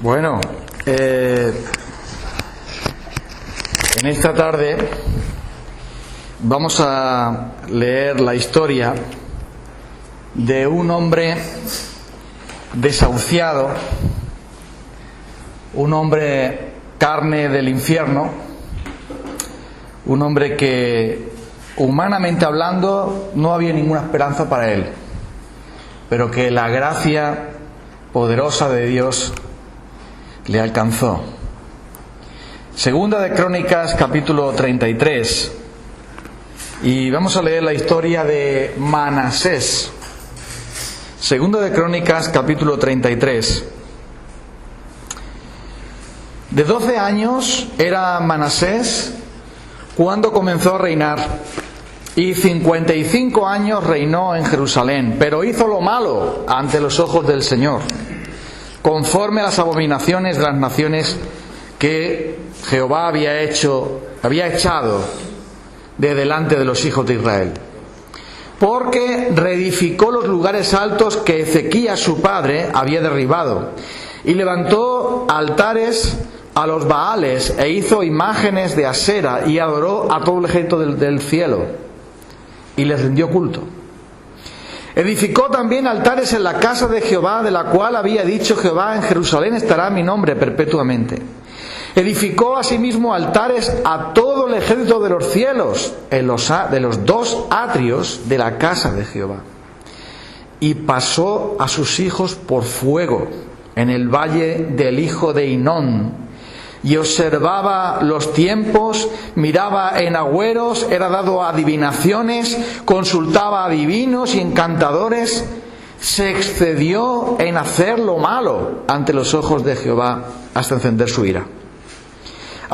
Bueno, en esta tarde vamos a leer la historia de un hombre desahuciado, un hombre carne del infierno, un hombre que, humanamente hablando, no había ninguna esperanza para él, pero que la gracia poderosa de Dios le alcanzó. Segunda de Crónicas, capítulo 33, y vamos a leer la historia de Manasés. Segunda de Crónicas, capítulo 33. De 12 años era Manasés cuando comenzó a reinar, y 55 años reinó en Jerusalén, pero hizo lo malo ante los ojos del Señor, conforme a las abominaciones de las naciones que Jehová había echado de delante de los hijos de Israel. Porque reedificó los lugares altos que Ezequías su padre había derribado, y levantó altares a los Baales, e hizo imágenes de Asera, y adoró a todo el ejército del cielo, y les rindió culto. Edificó también altares en la casa de Jehová, de la cual había dicho Jehová: en Jerusalén estará mi nombre perpetuamente. Edificó asimismo altares a todo el ejército de los cielos, de los dos atrios de la casa de Jehová. Y pasó a sus hijos por fuego en el valle del hijo de Hinón, y observaba los tiempos, miraba en agüeros, era dado a adivinaciones, consultaba a adivinos y encantadores, se excedió en hacer lo malo ante los ojos de Jehová hasta encender su ira.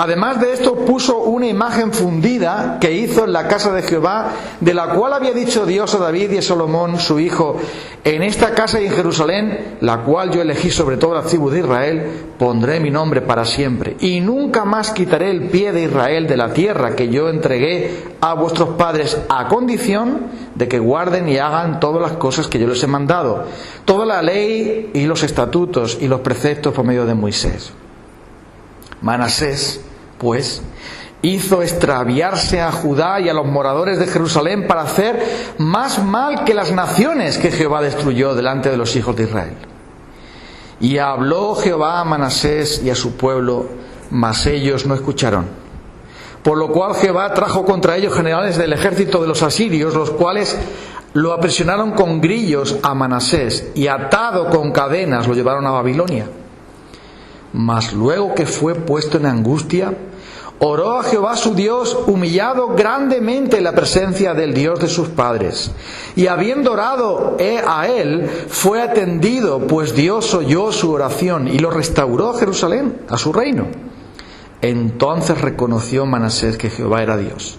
Además de esto, puso una imagen fundida que hizo en la casa de Jehová, de la cual había dicho Dios a David y a Salomón su hijo: en esta casa y en Jerusalén, la cual yo elegí sobre todas las tribus de Israel, pondré mi nombre para siempre, y nunca más quitaré el pie de Israel de la tierra que yo entregué a vuestros padres, a condición de que guarden y hagan todas las cosas que yo les he mandado, toda la ley y los estatutos y los preceptos por medio de Moisés. Manasés, pues, hizo extraviarse a Judá y a los moradores de Jerusalén para hacer más mal que las naciones que Jehová destruyó delante de los hijos de Israel. Y habló Jehová a Manasés y a su pueblo, mas ellos no escucharon. Por lo cual Jehová trajo contra ellos generales del ejército de los asirios, los cuales lo aprisionaron con grillos a Manasés, y atado con cadenas lo llevaron a Babilonia. Mas luego que fue puesto en angustia, oró a Jehová su Dios, humillado grandemente en la presencia del Dios de sus padres. Y habiendo orado a él, fue atendido, pues Dios oyó su oración y lo restauró a Jerusalén, a su reino. Entonces reconoció Manasés que Jehová era Dios.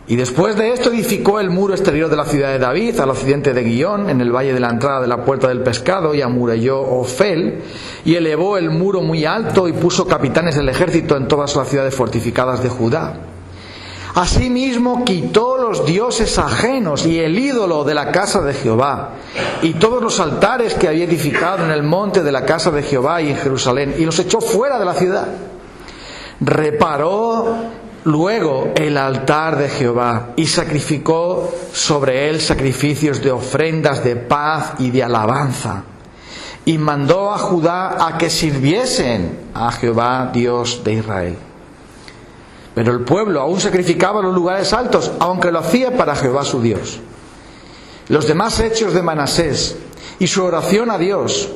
Y después de esto edificó el muro exterior de la ciudad de David, al occidente de Guión, en el valle de la entrada de la puerta del pescado, y amuralló Ofel, y elevó el muro muy alto, y puso capitanes del ejército en todas las ciudades fortificadas de Judá. Asimismo quitó los dioses ajenos y el ídolo de la casa de Jehová, y todos los altares que había edificado en el monte de la casa de Jehová y en Jerusalén, y los echó fuera de la ciudad. Reparó luego el altar de Jehová, y sacrificó sobre él sacrificios de ofrendas de paz y de alabanza, y mandó a Judá a que sirviesen a Jehová Dios de Israel. Pero el pueblo aún sacrificaba en los lugares altos, aunque lo hacía para Jehová su Dios. Los demás hechos de Manasés y su oración a Dios,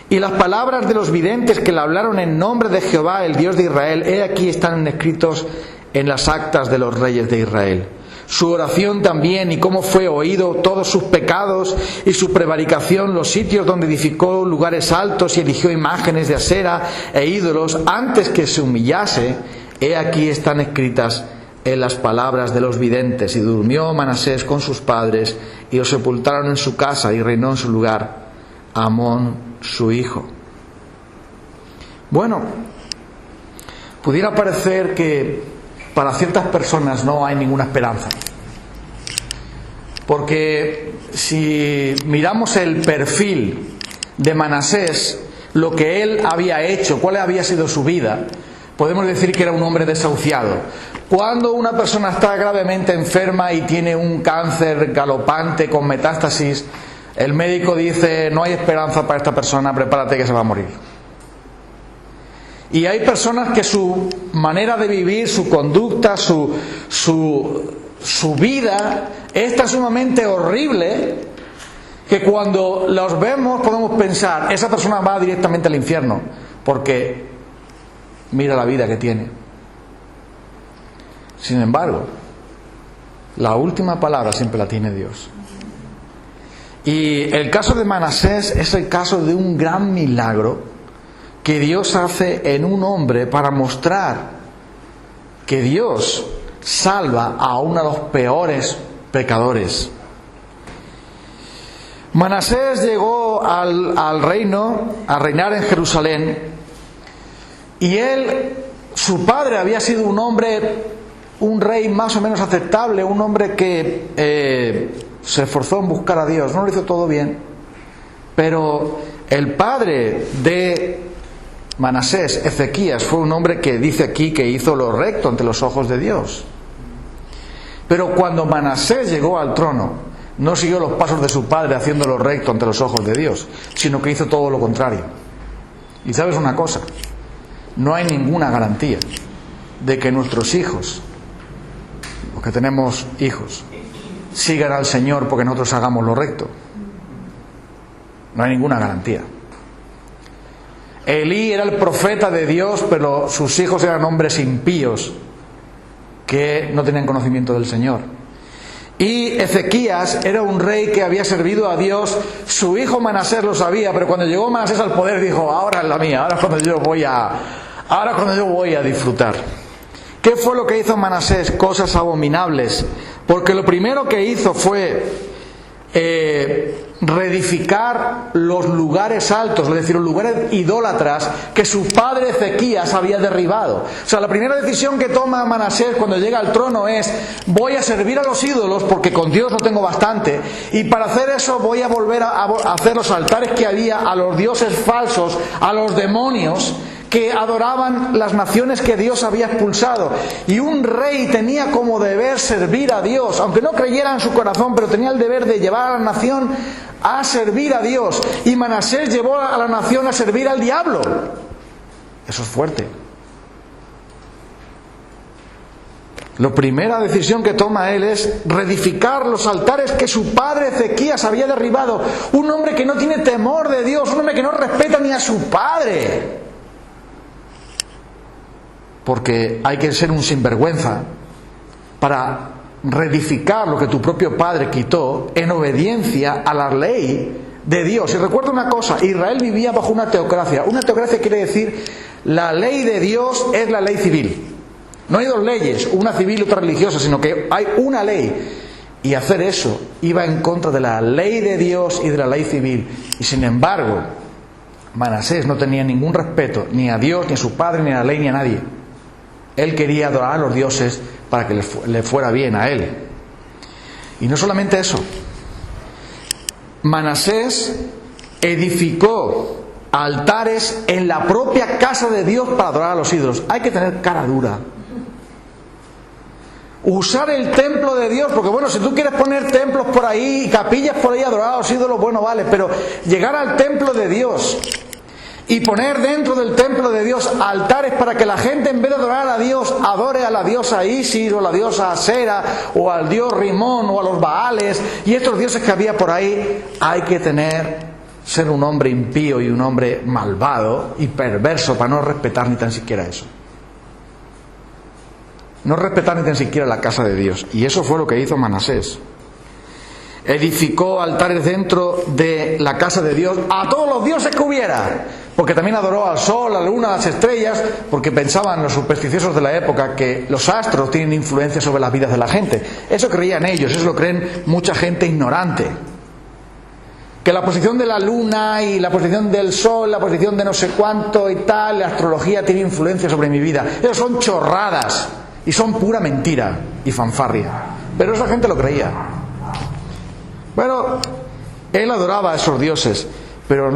y las palabras de los videntes que le hablaron en nombre de Jehová, el Dios de Israel, he aquí están escritos en las actas de los reyes de Israel. Su oración también, y cómo fue oído todos sus pecados y su prevaricación, los sitios donde edificó lugares altos y erigió imágenes de Asera e ídolos antes que se humillase, he aquí están escritas en las palabras de los videntes. Y durmió Manasés con sus padres, y lo sepultaron en su casa, y reinó en su lugar Amón su hijo. Bueno, pudiera parecer que para ciertas personas no hay ninguna esperanza, porque si miramos el perfil de Manasés, lo que él había hecho, cuál había sido su vida, podemos decir que era un hombre desahuciado. Cuando una persona está gravemente enferma y tiene un cáncer galopante con metástasis, el médico dice: no hay esperanza para esta persona, prepárate que se va a morir. Y hay personas que su manera de vivir, su conducta, su vida es tan sumamente horrible que cuando los vemos podemos pensar: esa persona va directamente al infierno, porque mira la vida que tiene. Sin embargo, la última palabra siempre la tiene Dios. Y el caso de Manasés es el caso de un gran milagro que Dios hace en un hombre para mostrar que Dios salva a uno de los peores pecadores. Manasés llegó al reino, a reinar en Jerusalén, y su padre había sido un hombre, un rey más o menos aceptable, un hombre que se esforzó en buscar a Dios. No lo hizo todo bien, pero el padre de Manasés, Ezequías, fue un hombre que dice aquí que hizo lo recto ante los ojos de Dios. Pero cuando Manasés llegó al trono, no siguió los pasos de su padre haciendo lo recto ante los ojos de Dios, sino que hizo todo lo contrario. Y sabes una cosa, no hay ninguna garantía de que nuestros hijos, los que tenemos hijos, sigan al Señor porque nosotros hagamos lo recto. No hay ninguna garantía. Elí era el profeta de Dios, pero sus hijos eran hombres impíos que no tenían conocimiento del Señor. Y Ezequías era un rey que había servido a Dios. Su hijo Manasés lo sabía, pero cuando llegó Manasés al poder dijo: ahora es la mía, ahora es cuando yo voy a disfrutar. ¿Qué fue lo que hizo Manasés? Cosas abominables. Porque lo primero que hizo fue reedificar los lugares altos, es decir, los lugares idólatras que su padre Ezequías había derribado. O sea, la primera decisión que toma Manasés cuando llega al trono es: voy a servir a los ídolos porque con Dios no tengo bastante, y para hacer eso voy a volver a hacer los altares que había a los dioses falsos, a los demonios que adoraban las naciones que Dios había expulsado. Y un rey tenía como deber servir a Dios, aunque no creyera en su corazón, pero tenía el deber de llevar a la nación a servir a Dios. Y Manasés llevó a la nación a servir al diablo. Eso es fuerte. La primera decisión que toma él es reedificar los altares que su padre Ezequías había derribado. Un hombre que no tiene temor de Dios, un hombre que no respeta ni a su padre. Porque hay que ser un sinvergüenza para reedificar lo que tu propio padre quitó en obediencia a la ley de Dios. Y recuerda una cosa: Israel vivía bajo una teocracia. Una teocracia quiere decir la ley de Dios es la ley civil. No hay dos leyes, una civil y otra religiosa, sino que hay una ley. Y hacer eso iba en contra de la ley de Dios y de la ley civil. Y sin embargo, Manasés no tenía ningún respeto ni a Dios, ni a su padre, ni a la ley, ni a nadie. Él quería adorar a los dioses para que le fuera bien a él. Y no solamente eso. Manasés edificó altares en la propia casa de Dios para adorar a los ídolos. Hay que tener cara dura. Usar el templo de Dios, porque bueno, si tú quieres poner templos por ahí, capillas por ahí, adorar a los ídolos, bueno, vale, pero llegar al templo de Dios y poner dentro del templo de Dios altares para que la gente, en vez de adorar a Dios, adore a la diosa Isis o a la diosa Asera o al dios Rimón o a los Baales y estos dioses que había por ahí, hay que ser un hombre impío y un hombre malvado y perverso para no respetar ni tan siquiera eso. No respetar ni tan siquiera la casa de Dios. Y eso fue lo que hizo Manasés. Edificó altares dentro de la casa de Dios a todos los dioses que hubiera, porque también adoró al sol, a la luna, a las estrellas, porque pensaban los supersticiosos de la época que los astros tienen influencia sobre las vidas de la gente. Eso creían ellos, eso lo creen mucha gente ignorante. Que la posición de la luna y la posición del sol, la posición de no sé cuánto y tal, la astrología tiene influencia sobre mi vida. Eso son chorradas y son pura mentira y fanfarria. Pero esa gente lo creía. Bueno, él adoraba a esos dioses, Pero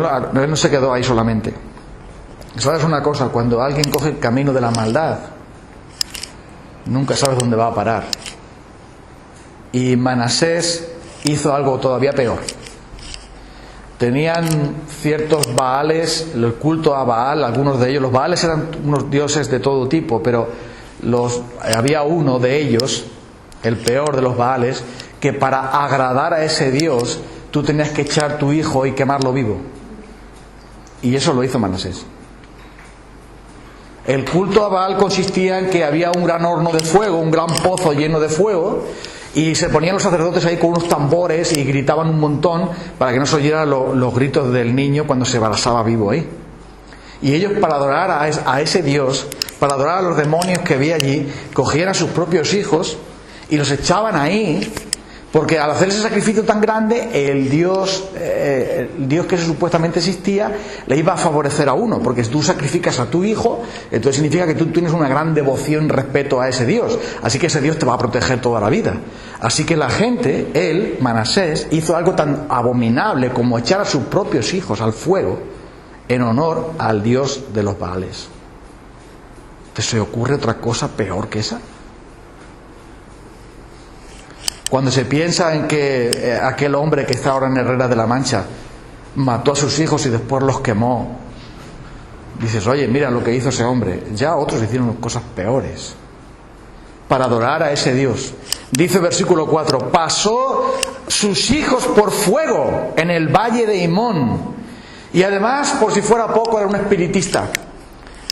él no se quedó ahí solamente. ¿Sabes una cosa? Cuando alguien coge el camino de la maldad, nunca sabes dónde va a parar. Y Manasés hizo algo todavía peor. Tenían ciertos Baales, el culto a Baal, algunos de ellos. Los Baales eran unos dioses de todo tipo, pero había uno de ellos, el peor de los Baales, que para agradar a ese dios tú tenías que echar tu hijo y quemarlo vivo. Y eso lo hizo Manasés. El culto a Baal consistía en que había un gran horno de fuego, un gran pozo lleno de fuego, y se ponían los sacerdotes ahí con unos tambores y gritaban un montón para que no se oyeran los gritos del niño cuando se abrazaba vivo ahí. Y ellos, para adorar a ese dios, para adorar a los demonios que había allí, cogían a sus propios hijos y los echaban ahí, porque al hacer ese sacrificio tan grande, el Dios que supuestamente existía le iba a favorecer a uno, porque si tú sacrificas a tu hijo, entonces significa que tú tienes una gran devoción, respeto a ese Dios, así que ese Dios te va a proteger toda la vida. Así que la gente, él, Manasés, hizo algo tan abominable como echar a sus propios hijos al fuego en honor al Dios de los Baales. ¿Te se ocurre otra cosa peor que esa? Cuando se piensa en que aquel hombre que está ahora en Herrera de la Mancha mató a sus hijos y después los quemó, dices, oye, mira lo que hizo ese hombre. Ya otros hicieron cosas peores para adorar a ese Dios. Dice versículo 4, pasó sus hijos por fuego en el valle de Himón, y además, por si fuera poco, era un espiritista.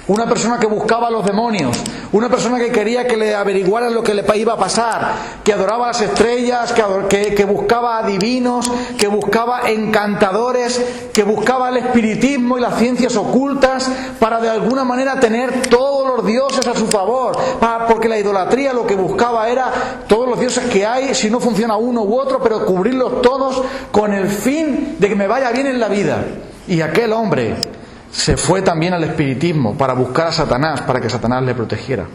Una persona que buscaba a los demonios, una persona que quería que le averiguaran lo que le iba a pasar, que adoraba a las estrellas, que buscaba adivinos, que buscaba encantadores, que buscaba el espiritismo y las ciencias ocultas para de alguna manera tener todos los dioses a su favor, porque la idolatría lo que buscaba era todos los dioses que hay, si no funciona uno u otro, pero cubrirlos todos con el fin de que me vaya bien en la vida. Y aquel hombre se fue también al espiritismo para buscar a Satanás, para que Satanás le protegiera.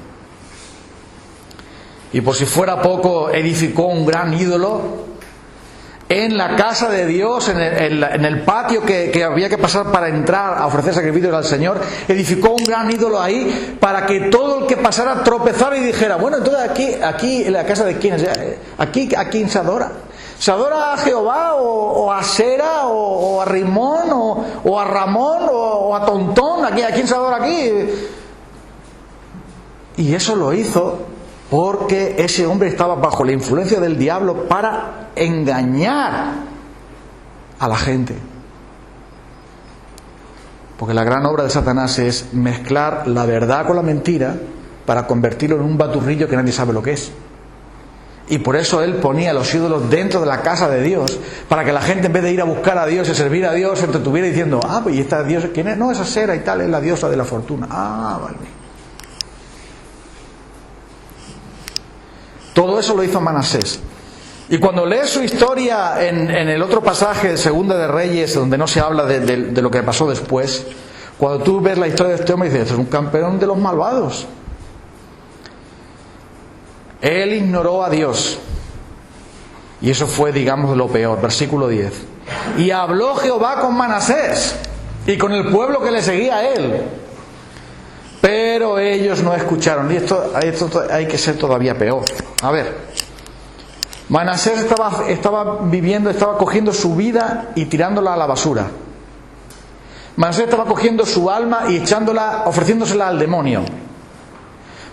Y por si fuera poco, edificó un gran ídolo en la casa de Dios, en el patio que había que pasar para entrar a ofrecer sacrificios al Señor. Edificó un gran ídolo ahí para que todo el que pasara tropezara y dijera, bueno, entonces aquí en la casa de quién es, aquí a quién se adora. ¿Se adora a Jehová o a Sera o a Rimón o a Ramón o a Tontón? ¿A quién se adora aquí? Y eso lo hizo porque ese hombre estaba bajo la influencia del diablo para engañar a la gente. Porque la gran obra de Satanás es mezclar la verdad con la mentira para convertirlo en un baturrillo que nadie sabe lo que es. Y por eso él ponía los ídolos dentro de la casa de Dios, para que la gente, en vez de ir a buscar a Dios y servir a Dios, se entretuviera diciendo, pues ¿y esta diosa quién es? No, esa Sera y tal, es la diosa de la fortuna. Vale. Todo eso lo hizo Manasés. Y cuando lees su historia en el otro pasaje de Segunda de Reyes, donde no se habla de lo que pasó después, cuando tú ves la historia de este hombre, dices, es un campeón de los malvados. Él ignoró a Dios. Y eso fue, digamos, lo peor. Versículo 10. Y habló Jehová con Manasés y con el pueblo que le seguía a él, pero ellos no escucharon. Y esto hay que ser todavía peor. A ver, Manasés estaba cogiendo su vida y tirándola a la basura. Manasés estaba cogiendo su alma y ofreciéndosela al demonio.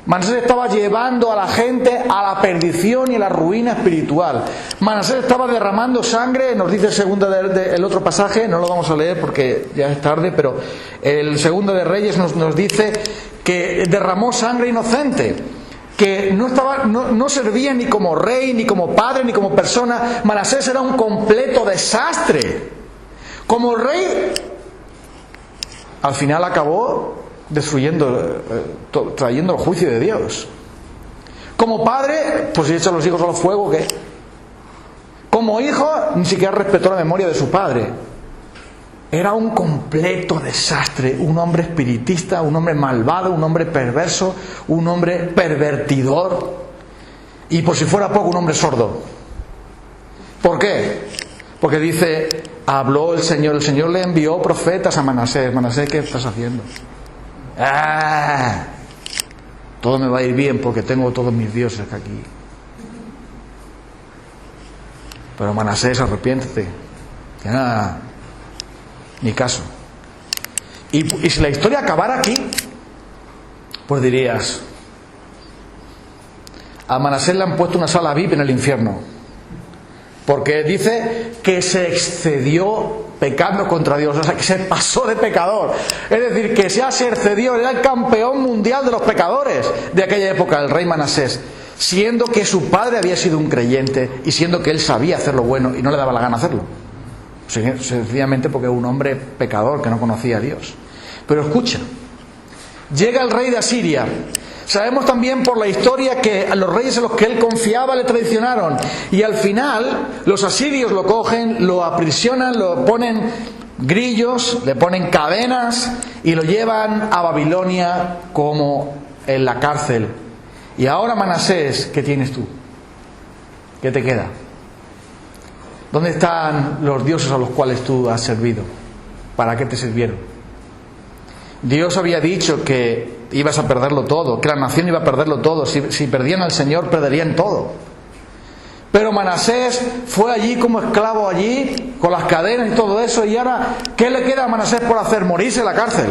Manasés estaba llevando a la gente a la perdición y a la ruina espiritual. Manasés estaba derramando sangre, nos dice el otro pasaje, no lo vamos a leer porque ya es tarde, pero el Segundo de Reyes nos dice que derramó sangre inocente, que no servía ni como rey, ni como padre, ni como persona. Manasés era un completo desastre. Como rey, al final acabó trayendo el juicio de Dios. Como padre, pues si echa a los hijos al fuego, ¿qué? Como hijo, ni siquiera respetó la memoria de su padre. Era un completo desastre, un hombre espiritista, un hombre malvado, un hombre perverso, un hombre pervertidor, y por si fuera poco, un hombre sordo. ¿Por qué? Porque dice habló el Señor le envió profetas a Manasés. Manasés, ¿qué estás haciendo? Todo me va a ir bien porque tengo todos mis dioses aquí. Pero Manasés, arrepiéntete. Que nada, ni caso. Y si la historia acabara aquí, pues dirías, a Manasés le han puesto una sala VIP en el infierno, porque dice que se excedió pecando contra Dios, o sea, que se pasó de pecador. Es decir, que se excedió, era el campeón mundial de los pecadores de aquella época, el rey Manasés, siendo que su padre había sido un creyente y siendo que él sabía hacer lo bueno y no le daba la gana hacerlo, sencillamente porque era un hombre pecador que no conocía a Dios. Pero escucha, llega el rey de Asiria. Sabemos también por la historia que a los reyes en los que él confiaba le traicionaron, y al final los asirios lo cogen, lo aprisionan, lo ponen grillos, le ponen cadenas y lo llevan a Babilonia como en la cárcel. Y ahora, Manasés, ¿qué tienes tú? ¿Qué te queda? ¿Dónde están los dioses a los cuales tú has servido? ¿Para qué te sirvieron? Dios había dicho que ibas a perderlo todo, que la nación iba a perderlo todo. Si perdían al Señor, perderían todo. Pero Manasés fue allí como esclavo allí, con las cadenas y todo eso, y ahora, ¿qué le queda a Manasés por hacer? Morirse en la cárcel.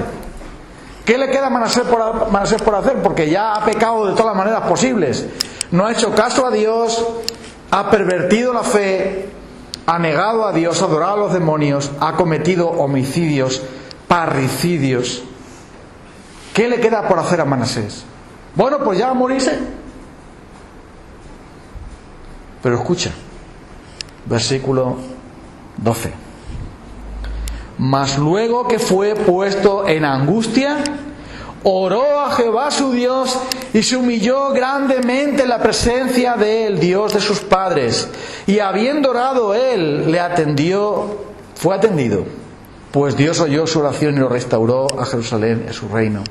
¿Qué le queda a Manasés por hacer? Porque ya ha pecado de todas las maneras posibles. No ha hecho caso a Dios, ha pervertido la fe, ha negado a Dios, ha adorado a los demonios, ha cometido homicidios, parricidios. ¿Qué le queda por hacer a Manasés? Bueno, pues ya va a morirse. Pero escucha, versículo 12. Mas luego que fue puesto en angustia, oró a Jehová su Dios y se humilló grandemente en la presencia del Dios de sus padres. Y habiendo orado él, fue atendido. Pues Dios oyó su oración y lo restauró a Jerusalén, a su reino.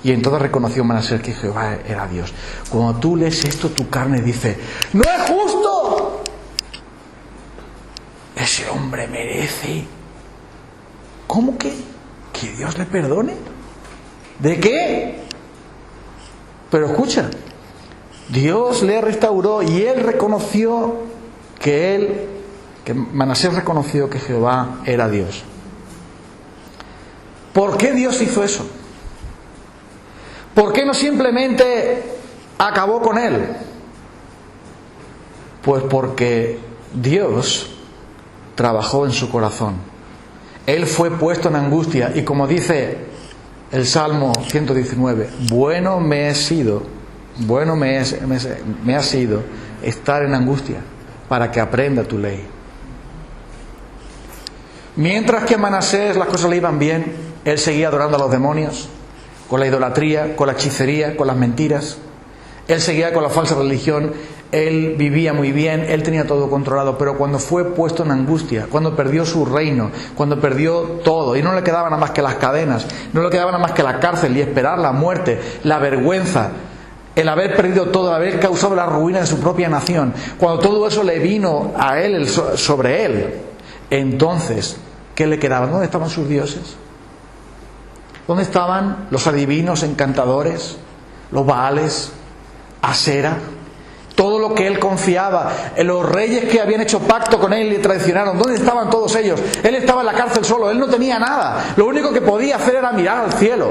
Y entonces reconoció Manasés que Jehová era Dios. Cuando tú lees esto, tu carne dice, ¡no es justo! Ese hombre merece. ¿Cómo que Dios le perdone? ¿De qué? Pero escucha, Dios le restauró y él reconoció que Manasés reconoció que Jehová era Dios. ¿Por qué Dios hizo eso? ¿Por qué no simplemente acabó con él? Pues porque Dios trabajó en su corazón. Él fue puesto en angustia y, como dice el Salmo 119, bueno me ha sido estar en angustia para que aprenda tu ley. Mientras que a Manasés las cosas le iban bien, él seguía adorando a los demonios, con la idolatría, con la hechicería, con las mentiras. Él seguía con la falsa religión, él vivía muy bien, él tenía todo controlado, pero cuando fue puesto en angustia, cuando perdió su reino, cuando perdió todo, y no le quedaba nada más que las cadenas, no le quedaba nada más que la cárcel y esperar la muerte, la vergüenza, el haber perdido todo, el haber causado la ruina de su propia nación, cuando todo eso le vino a él, sobre él, entonces, ¿qué le quedaba? ¿Dónde estaban sus dioses? ¿Dónde estaban los adivinos encantadores, los Baales, Asera? Todo lo que él confiaba, en los reyes que habían hecho pacto con él y le traicionaron, ¿dónde estaban todos ellos? Él estaba en la cárcel solo, él no tenía nada. Lo único que podía hacer era mirar al cielo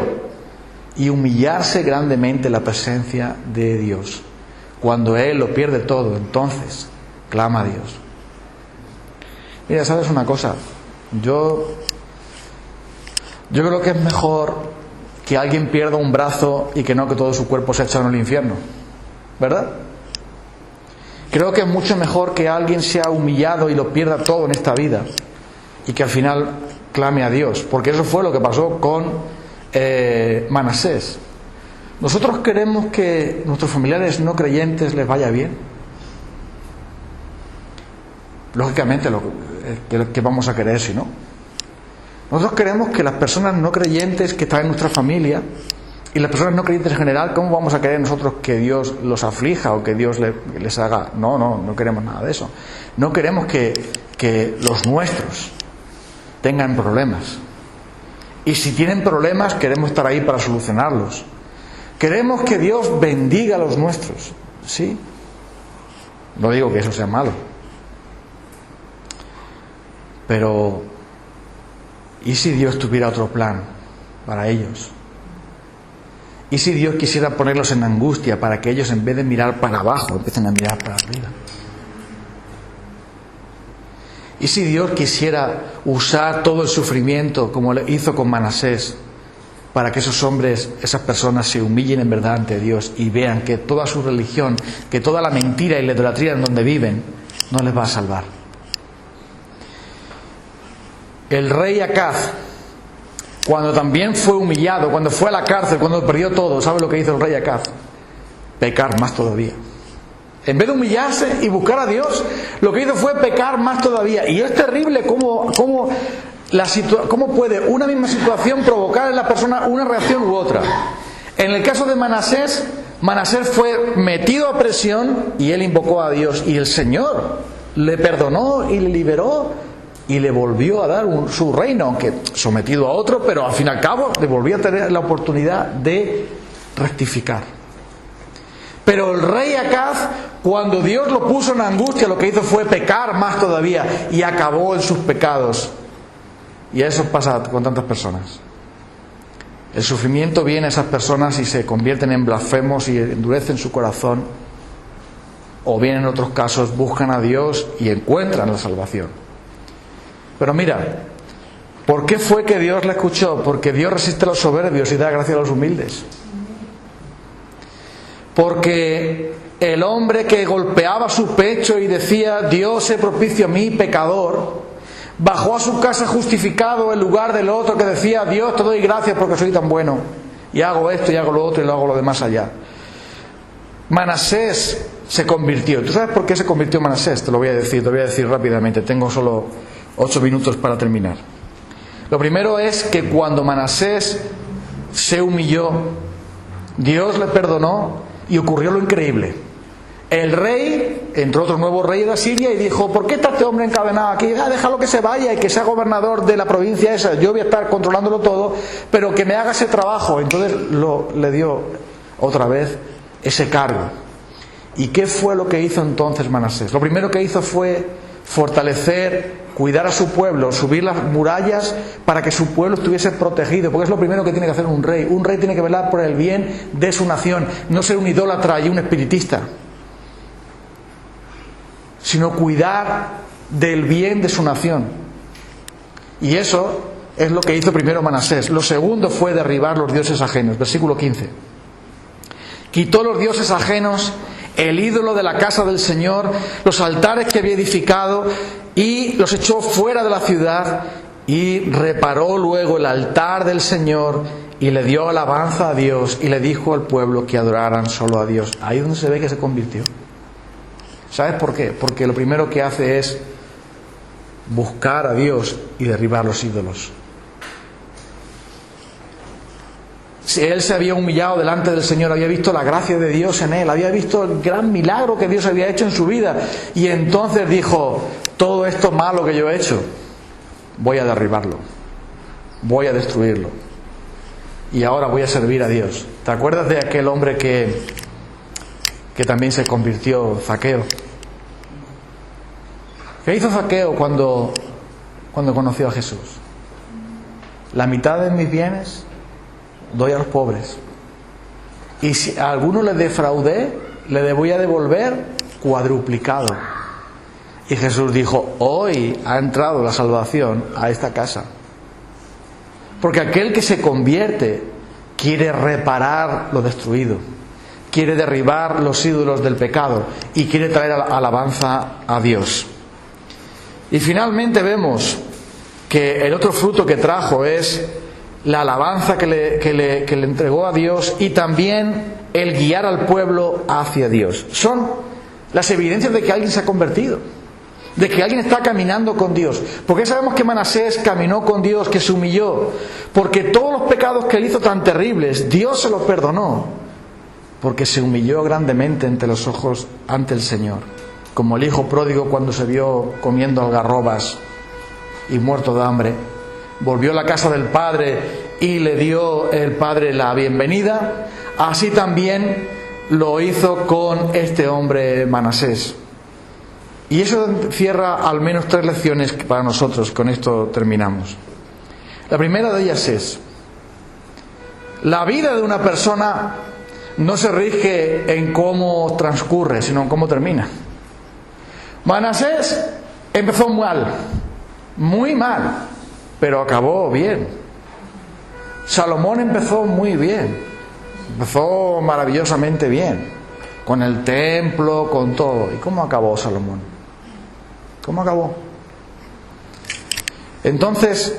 y humillarse grandemente en la presencia de Dios. Cuando él lo pierde todo, entonces clama a Dios. Mira, ¿sabes una cosa? Yo creo que es mejor que alguien pierda un brazo y que no que todo su cuerpo se eche en el infierno, ¿verdad? Creo que es mucho mejor que alguien sea humillado y lo pierda todo en esta vida y que al final clame a Dios, porque eso fue lo que pasó con Manasés. Nosotros queremos que nuestros familiares no creyentes les vaya bien. Lógicamente, ¿qué vamos a querer si no? Nosotros queremos que las personas no creyentes que están en nuestra familia y las personas no creyentes en general, ¿cómo vamos a querer nosotros que Dios los aflija o que Dios les haga? No queremos nada de eso. No queremos que los nuestros tengan problemas. Y si tienen problemas, queremos estar ahí para solucionarlos. Queremos que Dios bendiga a los nuestros, ¿sí? No digo que eso sea malo. Pero, ¿y si Dios tuviera otro plan para ellos? ¿Y si Dios quisiera ponerlos en angustia para que ellos, en vez de mirar para abajo, empiecen a mirar para arriba? ¿Y si Dios quisiera usar todo el sufrimiento como lo hizo con Manasés, para que esos hombres, esas personas se humillen en verdad ante Dios y vean que toda su religión, que toda la mentira y la idolatría en donde viven, no les va a salvar? El rey Acaz, cuando también fue humillado, cuando fue a la cárcel, cuando perdió todo, ¿sabe lo que hizo el rey Acaz? Pecar más todavía. En vez de humillarse y buscar a Dios, lo que hizo fue pecar más todavía. Y es terrible cómo puede una misma situación provocar en la persona una reacción u otra. En el caso de Manasés, Manasés fue metido a presión y él invocó a Dios. Y el Señor le perdonó y le liberó y le volvió a dar su reino, aunque sometido a otro, pero al fin y al cabo le volvió a tener la oportunidad de rectificar. Pero el rey Acaz, cuando Dios lo puso en angustia, lo que hizo fue pecar más todavía y acabó en sus pecados. Y eso pasa con tantas personas. El sufrimiento viene a esas personas y se convierten en blasfemos y endurecen su corazón. O bien en otros casos buscan a Dios y encuentran la salvación. Pero mira, ¿por qué fue que Dios la escuchó? Porque Dios resiste a los soberbios y da gracia a los humildes. Porque el hombre que golpeaba su pecho y decía, Dios se propicio a mí, pecador, bajó a su casa justificado en lugar del otro que decía, Dios, te doy gracias porque soy tan bueno, y hago esto y hago lo otro y lo hago lo demás allá. Manasés se convirtió. ¿Tú sabes por qué se convirtió Manasés? Te lo voy a decir rápidamente, tengo solo 8 minutos para terminar. Lo primero es que cuando Manasés se humilló, Dios le perdonó y ocurrió lo increíble. El rey, entró otro nuevo rey de Asiria y dijo, ¿por qué está este hombre encadenado aquí? Déjalo que se vaya y que sea gobernador de la provincia esa, yo voy a estar controlándolo todo, pero que me haga ese trabajo. Entonces le dio otra vez ese cargo. ¿Y qué fue lo que hizo entonces Manasés? Lo primero que hizo fue fortalecer, cuidar a su pueblo, subir las murallas para que su pueblo estuviese protegido, porque es lo primero que tiene que hacer un rey. Un rey tiene que velar por el bien de su nación, no ser un idólatra y un espiritista, sino cuidar del bien de su nación. Y eso es lo que hizo primero Manasés. Lo segundo fue derribar los dioses ajenos. Versículo 15. Quitó los dioses ajenos, el ídolo de la casa del Señor, los altares que había edificado, y los echó fuera de la ciudad, y reparó luego el altar del Señor y le dio alabanza a Dios y le dijo al pueblo que adoraran solo a Dios. Ahí es donde se ve que se convirtió. ¿Sabes por qué? Porque lo primero que hace es buscar a Dios y derribar los ídolos. Si él se había humillado delante del Señor, había visto la gracia de Dios en él, había visto el gran milagro que Dios había hecho en su vida, y entonces dijo, todo esto malo que yo he hecho, voy a derribarlo, voy a destruirlo, y ahora voy a servir a Dios. ¿Te acuerdas de aquel hombre que también se convirtió, Zaqueo? ¿Qué hizo Zaqueo cuando conoció a Jesús? La mitad de mis bienes doy a los pobres, y si a alguno le defraudé, le voy a devolver cuadruplicado. Y Jesús dijo, hoy ha entrado la salvación a esta casa, porque aquel que se convierte quiere reparar lo destruido, quiere derribar los ídolos del pecado y quiere traer alabanza a Dios. Y finalmente vemos que el otro fruto que trajo es la alabanza que le entregó a Dios, y también el guiar al pueblo hacia Dios. Son las evidencias de que alguien se ha convertido, de que alguien está caminando con Dios. ¿Por qué sabemos que Manasés caminó con Dios, que se humilló? Porque todos los pecados que él hizo tan terribles, Dios se los perdonó, porque se humilló grandemente ante los ojos, ante el Señor. Como el hijo pródigo cuando se vio comiendo algarrobas y muerto de hambre, volvió a la casa del padre y le dio el padre la bienvenida, así también lo hizo con este hombre Manasés. Y eso cierra al menos 3 lecciones para nosotros. Con esto terminamos. La primera de ellas es: la vida de una persona no se rige en cómo transcurre, sino en cómo termina. Manasés empezó mal, muy mal, pero acabó bien. Salomón empezó muy bien, empezó maravillosamente bien, con el templo, con todo. ¿Y cómo acabó Salomón? ¿Cómo acabó? Entonces,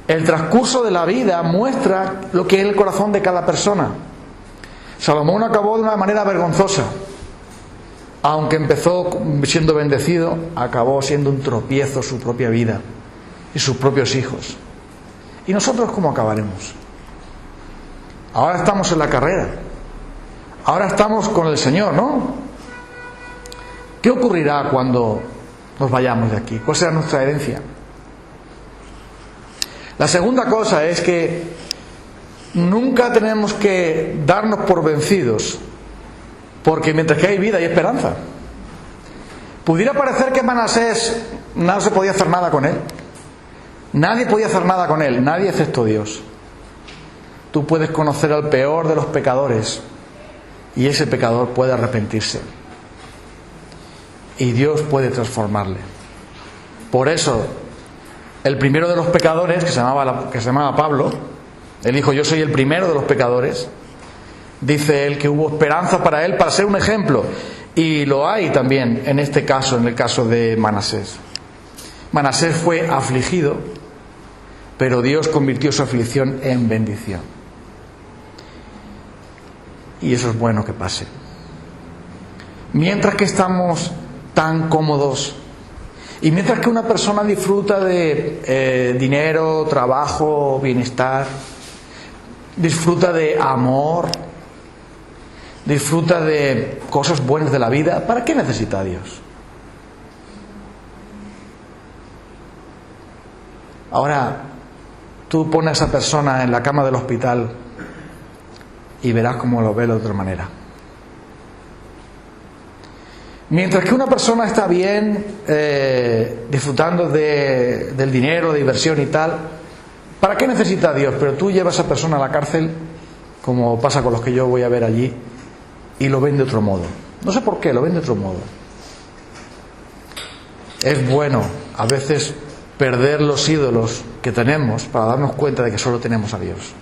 el transcurso de la vida muestra lo que es el corazón de cada persona. Salomón acabó de una manera vergonzosa. Aunque empezó siendo bendecido, acabó siendo un tropiezo su propia vida y sus propios hijos. ¿Y nosotros cómo acabaremos? Ahora estamos en la carrera. Ahora estamos con el Señor, ¿no? ¿Qué ocurrirá cuando nos vayamos de aquí? ¿Cuál será nuestra herencia? La segunda cosa es que nunca tenemos que darnos por vencidos, porque mientras que hay vida hay esperanza. Pudiera parecer que Manasés no se podía hacer nada con él. Nadie podía hacer nada con él, nadie excepto Dios. Tú puedes conocer al peor de los pecadores y ese pecador puede arrepentirse. Y Dios puede transformarle. Por eso, el primero de los pecadores, que se llamaba Pablo, él dijo: yo soy el primero de los pecadores. Dice él que hubo esperanza para él, para ser un ejemplo. Y lo hay también en este caso, en el caso de Manasés. Manasés fue afligido, pero Dios convirtió su aflicción en bendición. Y eso es bueno que pase. Mientras que estamos tan cómodos, y mientras que una persona disfruta de dinero, trabajo, bienestar, disfruta de amor, disfruta de cosas buenas de la vida, ¿para qué necesita a Dios? Ahora, tú pones a esa persona en la cama del hospital y verás cómo lo ve de otra manera. Mientras que una persona está bien, disfrutando del dinero, de diversión y tal, ¿para qué necesita a Dios? Pero tú llevas a esa persona a la cárcel, como pasa con los que yo voy a ver allí, y lo ven de otro modo. No sé por qué, lo ven de otro modo. Es bueno a veces perder los ídolos que tenemos para darnos cuenta de que solo tenemos a Dios.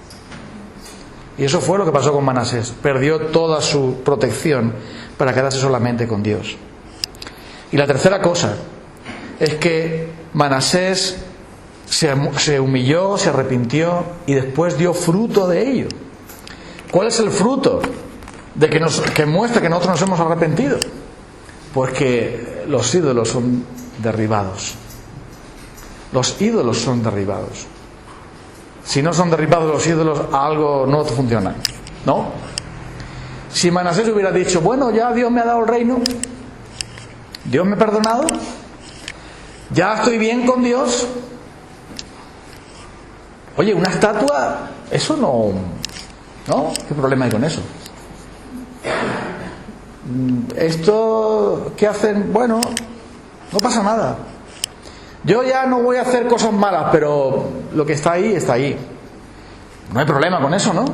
Y eso fue lo que pasó con Manasés. Perdió toda su protección para quedarse solamente con Dios. Y la tercera cosa es que Manasés se humilló, se arrepintió y después dio fruto de ello. ¿Cuál es el fruto que muestra que nosotros nos hemos arrepentido? Pues que los ídolos son derribados. Los ídolos son derribados. Si no son derribados los ídolos, algo no funciona, ¿no? Si Manasés hubiera dicho: bueno, ya Dios me ha dado el reino, Dios me ha perdonado, ya estoy bien con Dios. Oye, una estatua, eso no, ¿qué problema hay con eso? Esto, ¿qué hacen? Bueno, no pasa nada. Yo ya no voy a hacer cosas malas, pero lo que está ahí, está ahí. No hay problema con eso, ¿no?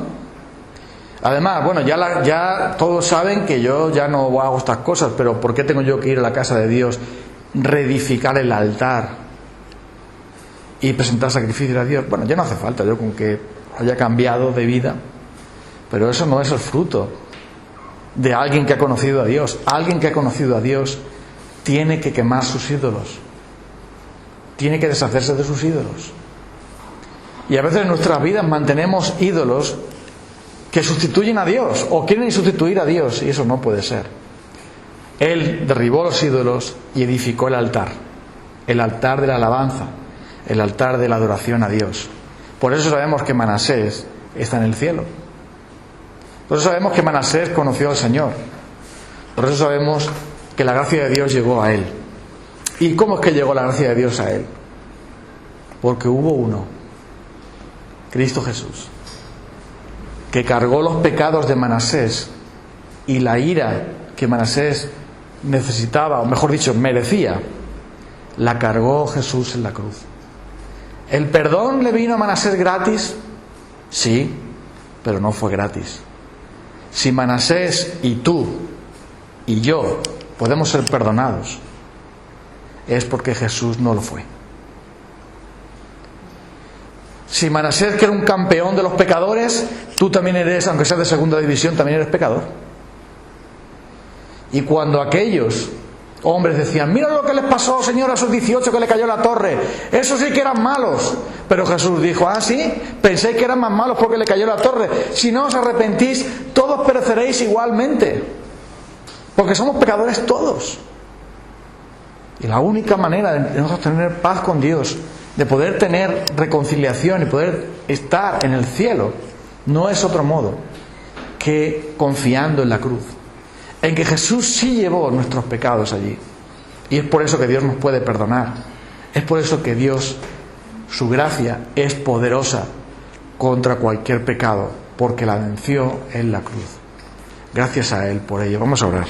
Además, bueno, ya todos saben que yo ya no hago estas cosas, pero ¿por qué tengo yo que ir a la casa de Dios, reedificar el altar y presentar sacrificios a Dios? Bueno, ya no hace falta, yo con que haya cambiado de vida, pero eso no es el fruto de alguien que ha conocido a Dios. Alguien que ha conocido a Dios tiene que quemar sus ídolos, tiene que deshacerse de sus ídolos. Y a veces en nuestras vidas mantenemos ídolos que sustituyen a Dios o quieren sustituir a Dios, y eso no puede ser. Él derribó los ídolos y edificó el altar de la alabanza, el altar de la adoración a Dios. Por eso sabemos que Manasés está en el cielo. Por eso sabemos que Manasés conoció al Señor. Por eso sabemos que la gracia de Dios llegó a él. ¿Y cómo es que llegó la gracia de Dios a él? Porque hubo uno Cristo Jesús, que cargó los pecados de Manasés y la ira que Manasés necesitaba, o mejor dicho, merecía, la cargó Jesús en la cruz. ¿El perdón le vino a Manasés gratis? Sí, pero no fue gratis. Si Manasés y tú y yo podemos ser perdonados, es porque Jesús no lo fue. Si Manasés, que era un campeón de los pecadores, tú también eres, aunque seas de segunda división, también eres pecador. Y cuando aquellos hombres decían, mira lo que les pasó, Señor, a esos 18 que le cayó la torre, esos sí que eran malos. Pero Jesús dijo, ah, sí, penséis que eran más malos porque le cayó la torre. Si no os arrepentís, todos pereceréis igualmente, porque somos pecadores todos. Y la única manera de nosotros tener paz con Dios, de poder tener reconciliación y poder estar en el cielo, no es otro modo que confiando en la cruz, en que Jesús sí llevó nuestros pecados allí. Y es por eso que Dios nos puede perdonar. Es por eso que Dios, su gracia es poderosa contra cualquier pecado, porque la venció en la cruz. Gracias a Él por ello. Vamos a orar.